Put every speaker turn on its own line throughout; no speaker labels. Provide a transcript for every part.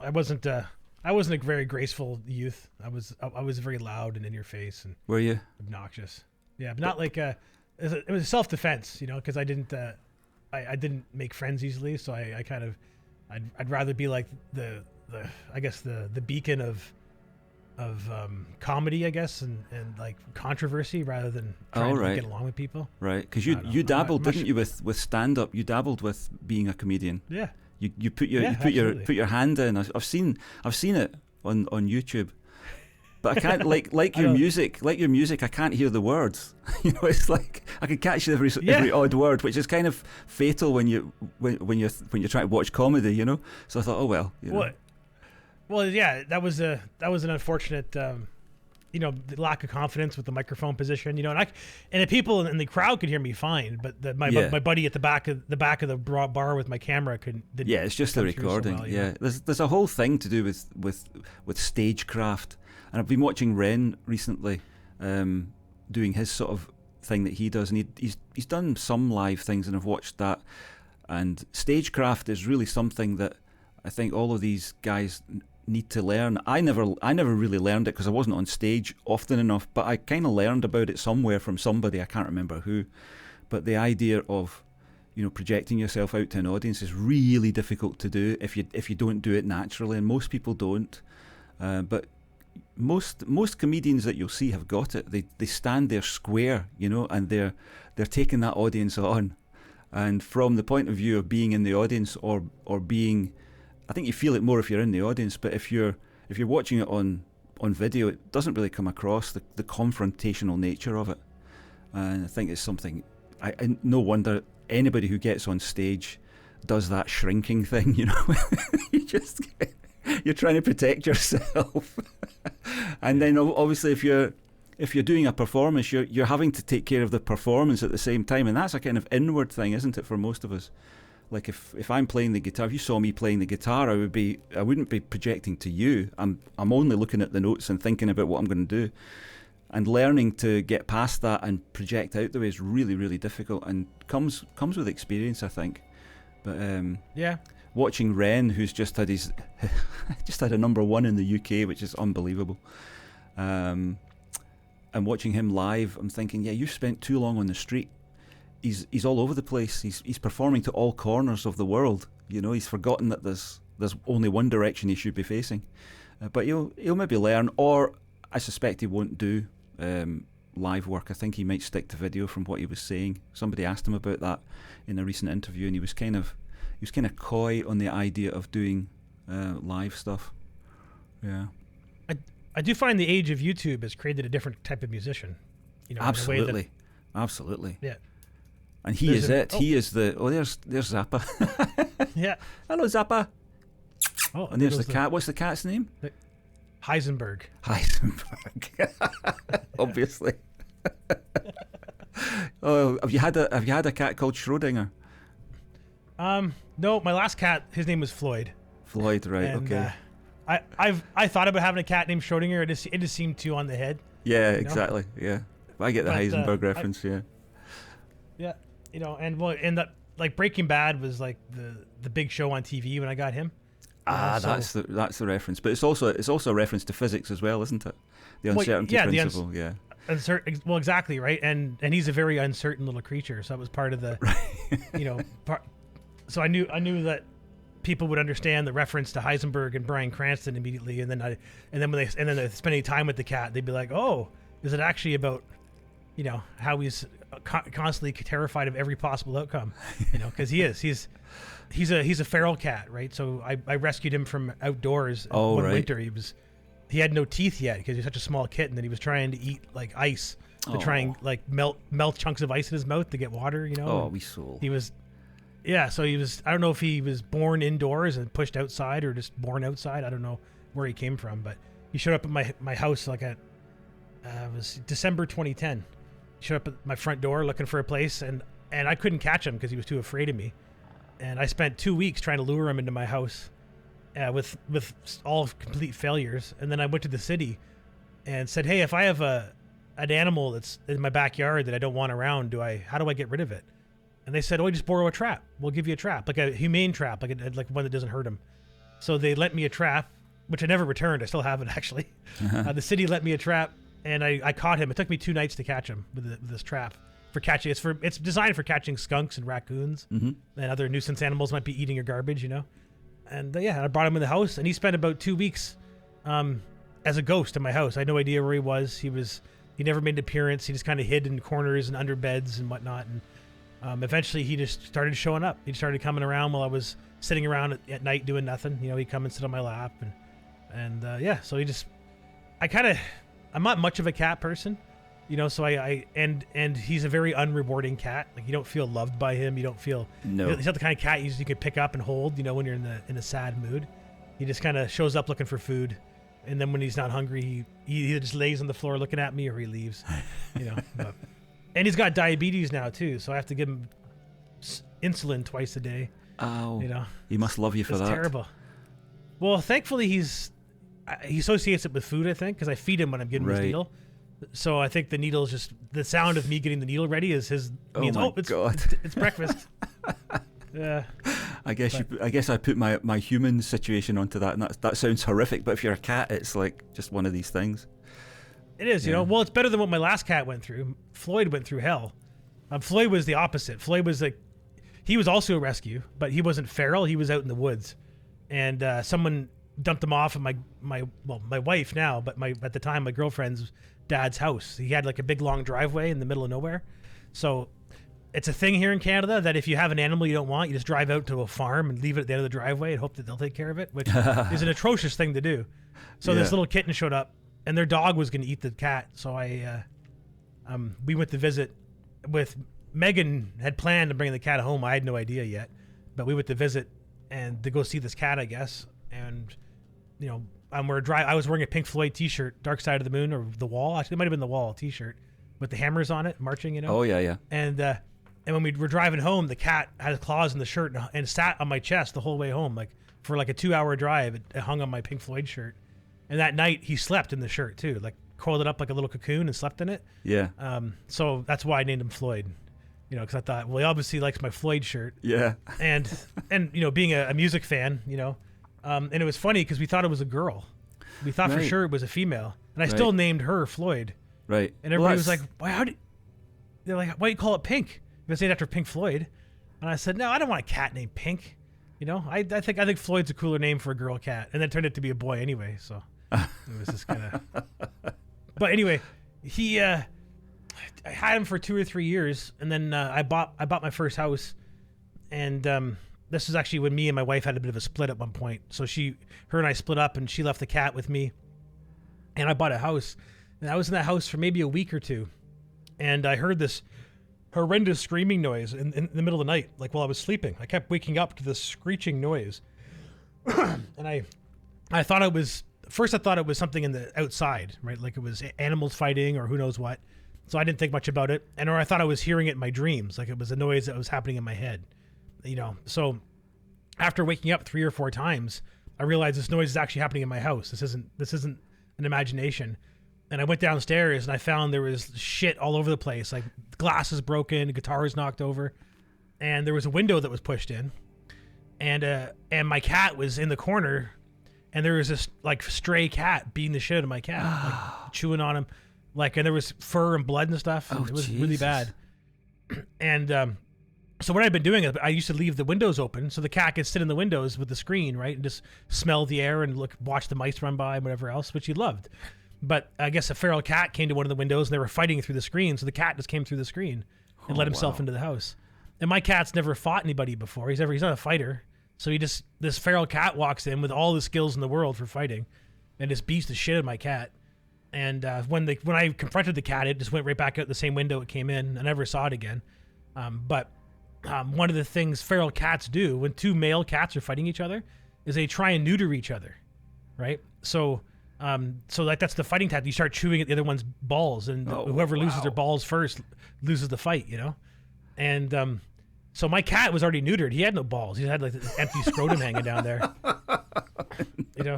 I wasn't a very graceful youth. I was very loud and in your face and
Were you?
obnoxious. Yeah, but not like it was self-defense, because I didn't make friends easily, so I kind of I'd rather be like the I guess the beacon of comedy, I guess, and like controversy rather than trying to get along with people.
Right, because you dabbled, didn't you, with stand up? You dabbled with being a comedian.
Yeah.
You put your hand in. I've seen it on YouTube, but I can't like your music. Like your music, I can't hear the words. It's like I can catch every odd word, which is kind of fatal when you're trying to watch comedy. So I thought, oh well.
Well, yeah, that was an unfortunate, the lack of confidence with the microphone position, and the people in the crowd could hear me fine, but my buddy at the back of the bar with my camera couldn't.
Yeah, it's just the recording. So well, there's a whole thing to do with Stagecraft, and I've been watching Ren recently, doing his sort of thing that he does, and he's done some live things, and I've watched that, and Stagecraft is really something that I think all of these guys need to learn. I never really learned it because I wasn't on stage often enough, but I kind of learned about it somewhere from somebody, I can't remember who. But the idea of projecting yourself out to an audience is really difficult to do if you don't do it naturally, and most people don't. But most comedians that you'll see have got it. They stand there square, and they're taking that audience on, and from the point of view of being in the audience or being, I think you feel it more if you're in the audience, but if you're watching it on video, it doesn't really come across the confrontational nature of it. And I think it's something, I no wonder anybody who gets on stage does that shrinking thing, you're trying to protect yourself. And then obviously if you're doing a performance, you're having to take care of the performance at the same time, and that's a kind of inward thing, isn't it, for most of us? Like if I'm playing the guitar, if you saw me playing the guitar, I wouldn't be projecting to you. I'm only looking at the notes and thinking about what I'm going to do. And learning to get past that and project out the way is really, really difficult, and comes with experience, I think. But watching Ren, who's just had a number 1 in the UK, which is unbelievable. And watching him live, I'm thinking, yeah, you've spent too long on the street. He's all over the place. He's performing to all corners of the world. He's forgotten that there's only one direction he should be facing. But he'll maybe learn, or I suspect he won't do live work. I think he might stick to video from what he was saying. Somebody asked him about that in a recent interview, and he was kind of coy on the idea of doing live stuff. Yeah.
I do find the age of YouTube has created a different type of musician.
Absolutely.
In a way
Absolutely.
Yeah.
And he is it. He is the. Oh, there's Zappa.
Yeah.
Hello, Zappa.
Oh,
and there's the cat. What's the cat's name?
Heisenberg.
Obviously. Oh, have you had a cat called Schrodinger?
No, my last cat, his name was Floyd.
Floyd, right?
And,
okay.
I thought about having a cat named Schrodinger. It just seemed too on the head.
Yeah, exactly. Yeah, I get the Heisenberg reference. Yeah.
Yeah, and that, like, Breaking Bad was like the big show on TV when I got him.
That's the reference, but it's also a reference to physics as well, isn't it? The uncertainty principle.
Well, exactly, right. And he's a very uncertain little creature, so that was part of the, So I knew that people would understand the reference to Heisenberg and Bryan Cranston immediately, and then when they spending time with the cat, they'd be like, oh, is it actually about, how he's constantly terrified of every possible outcome, because he's a feral cat, right? So I rescued him from outdoors one winter. He had no teeth yet because he was such a small kitten that he was trying to eat like ice to try and like melt chunks of ice in his mouth to get water,
Oh, we soul.
He was, so he was. I don't know if he was born indoors and pushed outside or just born outside. I don't know where he came from, but he showed up at my house like it was December 2010. He showed up at my front door looking for a place, and I couldn't catch him because he was too afraid of me. And I spent 2 weeks trying to lure him into my house, with all complete failures. And then I went to the city and said, hey, if I have an animal that's in my backyard that I don't want around, how do I get rid of it? And they said, oh, just borrow a trap. We'll give you a trap, like a humane trap, like one that doesn't hurt him. So they lent me a trap, which I never returned. I still have it, actually. The city lent me a trap, and I caught him. It took me 2 nights to catch him with this trap. For catching, it's designed for catching skunks and raccoons and other nuisance animals might be eating your garbage, And I brought him in the house, and he spent about 2 weeks as a ghost in my house. I had no idea where he was. He never made an appearance. He just kind of hid in corners and under beds and whatnot. And eventually, he just started showing up. He started coming around while I was sitting around at night doing nothing. He'd come and sit on my lap, and so I'm not much of a cat person. So and he's a very unrewarding cat. Like, you don't feel loved by him. You don't feel.
No.
He's not the kind of cat you could pick up and hold. When you're in a sad mood, he just kind of shows up looking for food, and then when he's not hungry, he either just lays on the floor looking at me or he leaves. But, and he's got diabetes now too, so I have to give him insulin twice a day.
Oh. He must love you for that.
It's terrible. Well, thankfully he associates it with food, I think, because I feed him when I'm getting his needle. So I think the needle is just the sound of me getting the needle ready is his means.
Oh my God.
It's breakfast. Yeah.
I guess I put my human situation onto that, and that sounds horrific. But if you're a cat, it's like just one of these things.
It is, Well, it's better than what my last cat went through. Floyd went through hell. Floyd was the opposite. Floyd was he was also a rescue, but he wasn't feral. He was out in the woods, and someone dumped him off at my wife now, but at the time my girlfriend's dad's house. He had like a big long driveway in the middle of nowhere. So it's a thing here in Canada that if you have an animal you don't want, you just drive out to a farm and leave it at the end of the driveway and hope that they'll take care of it, which is an atrocious thing to do. So this little kitten showed up, and their dog was going to eat the cat. So we went to visit with Megan. Had planned to bring the cat home. I had no idea yet, but we went to visit and to go see this cat, I guess. And I was wearing a Pink Floyd T-shirt, Dark Side of the Moon, or The Wall. Actually, it might have been The Wall T-shirt with the hammers on it, marching.
Oh yeah.
And when we were driving home, the cat had claws in the shirt and sat on my chest the whole way home, like for like a 2-hour drive. It hung on my Pink Floyd shirt, and that night he slept in the shirt too, like coiled it up like a little cocoon and slept in it.
Yeah.
So that's why I named him Floyd, because I thought, well, he obviously likes my Floyd shirt.
Yeah.
And being a music fan, and it was funny because we thought it was a girl. We thought for sure it was a female, and I still named her Floyd.
Right.
And everybody was like, "Why? They're like, why do you call it Pink? It's named after Pink Floyd." And I said, "No, I don't want a cat named Pink. I think Floyd's a cooler name for a girl cat." And then it turned out to be a boy anyway. So it was just kind of. But anyway, I had him for 2 or 3 years, and then I bought my first house, and this was actually when me and my wife had a bit of a split at one point. So her and I split up, and she left the cat with me, and I bought a house. And I was in that house for maybe a week or two, and I heard this horrendous screaming noise in the middle of the night, like while I was sleeping. I kept waking up to this screeching noise, and I thought it was something in the outside, right? Like it was animals fighting or who knows what. So I didn't think much about it, or I thought I was hearing it in my dreams, like it was a noise that was happening in my head. So after waking up 3 or 4 times, I realized this noise is actually happening in my house. This isn't an imagination. And I went downstairs and I found there was shit all over the place, like glasses broken, guitars knocked over, and there was a window that was pushed in, and my cat was in the corner, and there was this like stray cat beating the shit out of my cat, like chewing on him, and there was fur and blood and stuff. And it was really bad. And so what I've been doing is I used to leave the windows open so the cat could sit in the windows with the screen, right, and just smell the air and watch the mice run by and whatever else, which he loved. But I guess a feral cat came to one of the windows and they were fighting through the screen, so the cat just came through the screen and let himself into the house. And my cat's never fought anybody before. He's not a fighter. So this feral cat walks in with all the skills in the world for fighting and just beats the shit out of my cat. And when I confronted the cat, it just went right back out the same window it came in. I never saw it again. But one of the things feral cats do when 2 male cats are fighting each other is they try and neuter each other, right? So that's the fighting tactic. You start chewing at the other one's balls, and whoever loses their balls first loses the fight, And so my cat was already neutered. He had no balls. He had like this empty scrotum hanging down there.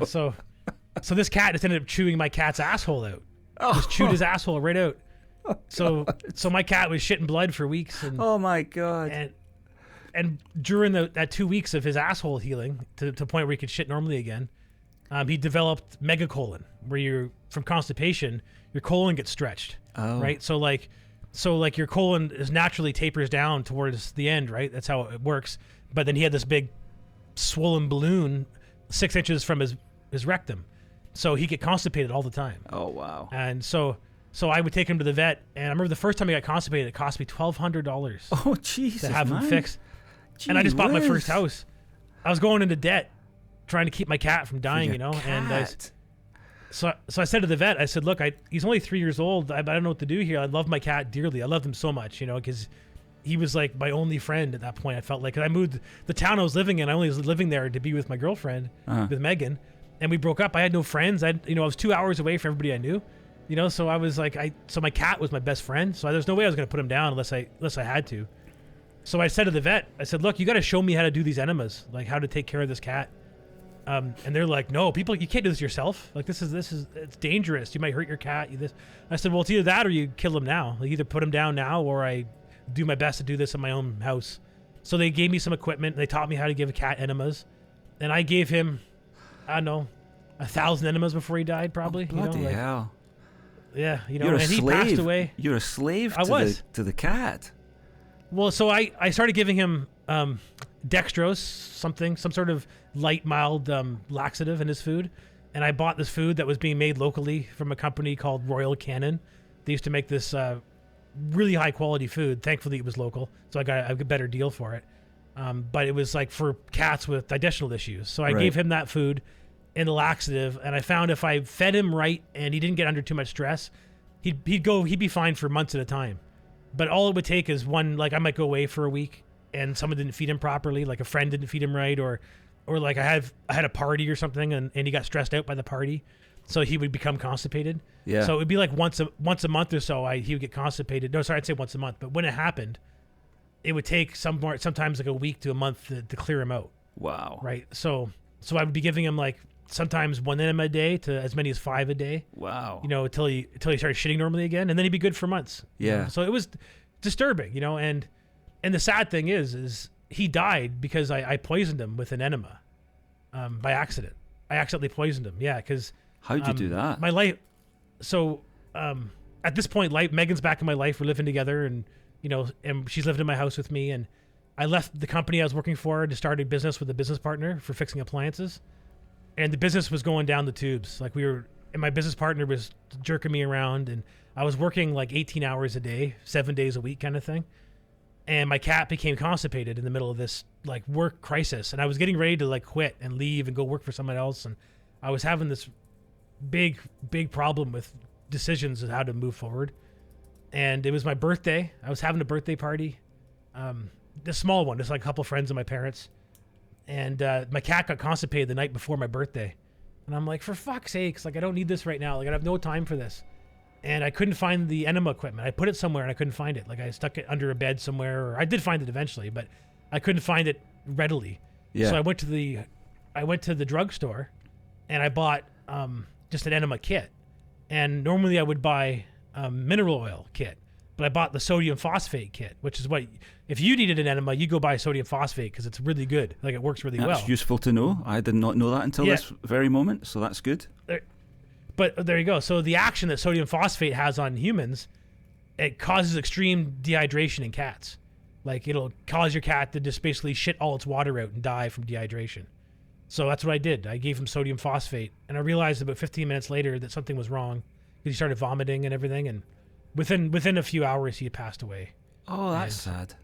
So this cat just ended up chewing my cat's asshole out. Just chewed his asshole right out. So my cat was shitting blood for weeks. And,
oh my God.
and during that 2 weeks of his asshole healing to the point where he could shit normally again, he developed megacolon, where you're from constipation, your colon gets stretched.
Oh.
Right. So like your colon is naturally tapers down towards the end. Right. That's how it works. But then he had this big swollen balloon 6 inches from his rectum. So he get constipated all the time.
Oh, wow.
And so I would take him to the vet, and I remember the first time he got constipated, it cost me $1,200
Oh, Jesus,
to have him
man.
fixed.
Gee
And I just bought my
whiz.
first house. I was going into debt, trying to keep my cat from dying,
Your
you know.
cat.
And so I said to the vet, I said, look, he's only 3 years old. I don't know what to do here. I love my cat dearly. I loved him so much, you know, because he was like my only friend at that point. I felt like, 'cause I moved the town I was living in. I only was living there to be with my girlfriend, with Megan, and we broke up. I had no friends. I was 2 hours away from everybody I knew, you know. So I was like, so my cat was my best friend. So there's no way I was going to put him down unless I had to. So I said to the vet, I said, look, you got to show me how to do these enemas, like how to take care of this cat. And they're like, no, you can't do this yourself. Like this is it's dangerous. You might hurt your cat. I said, well, it's either that or you kill him now. Like either put him down now or I do my best to do this in my own house. So they gave me some equipment. They taught me how to give a cat enemas, and I gave him, I don't know, 1,000 enemas before he died, probably.
Oh, bloody hell.
Yeah,
You're
and
a
he
slave.
passed away.
You're a slave to the cat.
Well, so I started giving him dextrose, some sort of light, mild laxative in his food. And I bought this food that was being made locally from a company called Royal Canin. They used to make this really high quality food. Thankfully, it was local, so I got a better deal for it. But it was like for cats with digestional issues. So I gave him that food and the laxative, and I found if I fed him right and he didn't get under too much stress, he'd be fine for months at a time. But all it would take is one, like I might go away for a week and someone didn't feed him properly, like a friend didn't feed him right, or like I had a party or something and he got stressed out by the party, so he would become constipated.
Yeah.
So it would be like once a month or so he would get constipated. No, sorry, I'd say once a month. But when it happened, it would take sometimes like a week to a month to clear him out.
Wow.
Right. So I would be giving him like sometimes 1 enema a day to as many as 5 a day.
Wow.
You know, until he started shitting normally again, and then he'd be good for months.
Yeah.
You know? So it was disturbing, you know, and the sad thing is he died because I poisoned him with an enema by accident. I accidentally poisoned him. Yeah, because
how'd you do that?
My life. So at this point, Megan's back in my life. We're living together, and and she's lived in my house with me. And I left the company I was working for to start a business with a business partner for fixing appliances. And the business was going down the tubes. Like and my business partner was jerking me around, and I was working like 18 hours a day, 7 days a week kind of thing. And my cat became constipated in the middle of this like work crisis. And I was getting ready to like quit and leave and go work for someone else. And I was having this big, big problem with decisions of how to move forward. And it was my birthday. I was having a birthday party. The small one, just like a couple friends of my parents. And my cat got constipated the night before my birthday. And I'm like, for fuck's sakes, like I don't need this right now. Like I have no time for this. And I couldn't find the enema equipment. I put it somewhere and I couldn't find it. Like I stuck it under a bed somewhere, or I did find it eventually, but I couldn't find it readily.
Yeah.
So I went to the drugstore and I bought just an enema kit. And normally I would buy a mineral oil kit, but I bought the sodium phosphate kit, which is what, if you needed an enema, you go buy sodium phosphate because it's really good. Like it works really well.
That's useful to know. I did not know that until this very moment, so that's good.
But there you go. So the action that sodium phosphate has on humans, it causes extreme dehydration in cats. Like it'll cause your cat to just basically shit all its water out and die from dehydration. So that's what I did. I gave him sodium phosphate, and I realized about 15 minutes later that something was wrong because he started vomiting and everything. And within a few hours, he had passed away.
Oh, that's sad.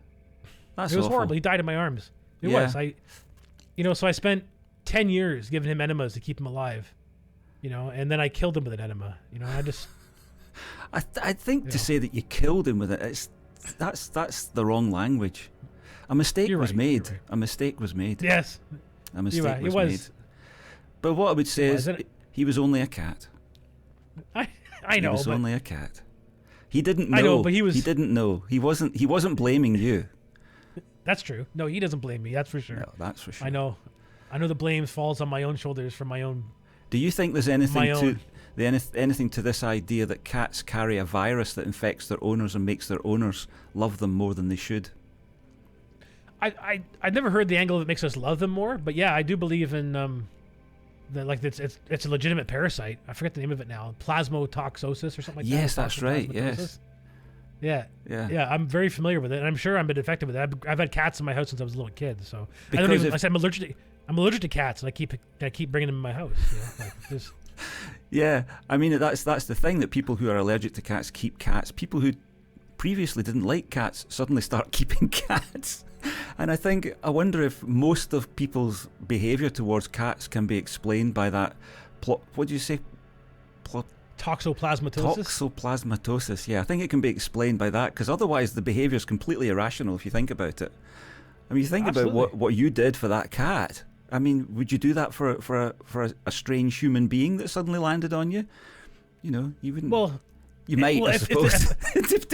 That's
it was
awful.
horrible. He died in my arms. It was. So I spent 10 years giving him enemas to keep him alive. And then I killed him with an enema.
I think to say that you killed him with it, that's the wrong language. A mistake was made. Right. A mistake was made.
Yes.
A mistake was made. But what I would say is he was only a cat.
I know.
He was only a cat. He didn't know.
I know, but he
didn't know. He wasn't blaming you.
That's true. No, he doesn't blame me. That's for sure.
No, that's for sure.
I know the blame falls on my own shoulders from my own.
Do you think there's anything to this idea that cats carry a virus that infects their owners and makes their owners love them more than they should?
I never heard the angle that makes us love them more, but yeah, I do believe in that, like it's a legitimate parasite. I forget the name of it now, plasmotoxosis or something like that.
Yes, that's right. Yes.
Yeah. I'm very familiar with it, and I'm sure I've been infected with it. I've had cats in my house since I was a little kid, so I said I'm allergic to cats, and I keep bringing them in my house. You know? Like this.
Yeah, I mean that's the thing, that people who are allergic to cats keep cats. People who previously didn't like cats suddenly start keeping cats. And I wonder if most of people's behaviour towards cats can be explained by that. What do you say?
Toxoplasmatosis?
Toxoplasmatosis, yeah. I think it can be explained by that, because otherwise the behaviour is completely irrational if you think about it. I mean, you think
Absolutely.
about what you did for that cat. I mean, would you do that for a strange human being that suddenly landed on you? You know, you wouldn't.
Well,
you might, I suppose.
If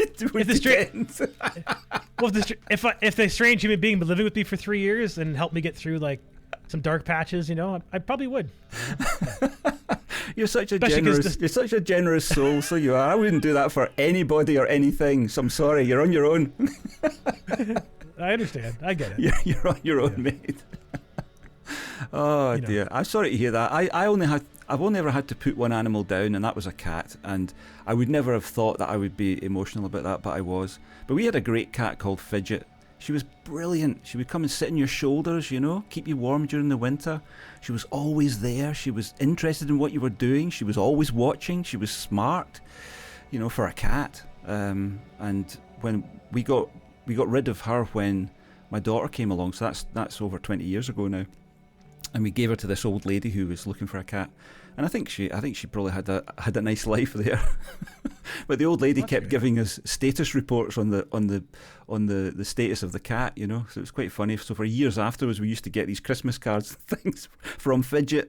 the strange human being been living with me for 3 years and helped me get through like some dark patches, you know, I probably would.
You're such a generous soul, so you are. I wouldn't do that for anybody or anything. So I'm sorry, you're on your own.
I understand. I get it.
You're on your own, mate. Oh dear, I'm sorry to hear that. I've only ever had to put one animal down, and that was a cat, and I would never have thought that I would be emotional about that, but I was. But we had a great cat called Fidget. She was brilliant. She would come and sit on your shoulders, you know, keep you warm during the winter. She was always there. She was interested in what you were doing. She was always watching. She was smart, you know, for a cat. And when we got rid of her when my daughter came along, so that's over 20 years ago now. And we gave her to this old lady who was looking for a cat, and I think she probably had a nice life there. But the old lady kept giving us status reports on the status of the cat, you know. So it was quite funny. So for years afterwards, we used to get these Christmas cards things from Fidget,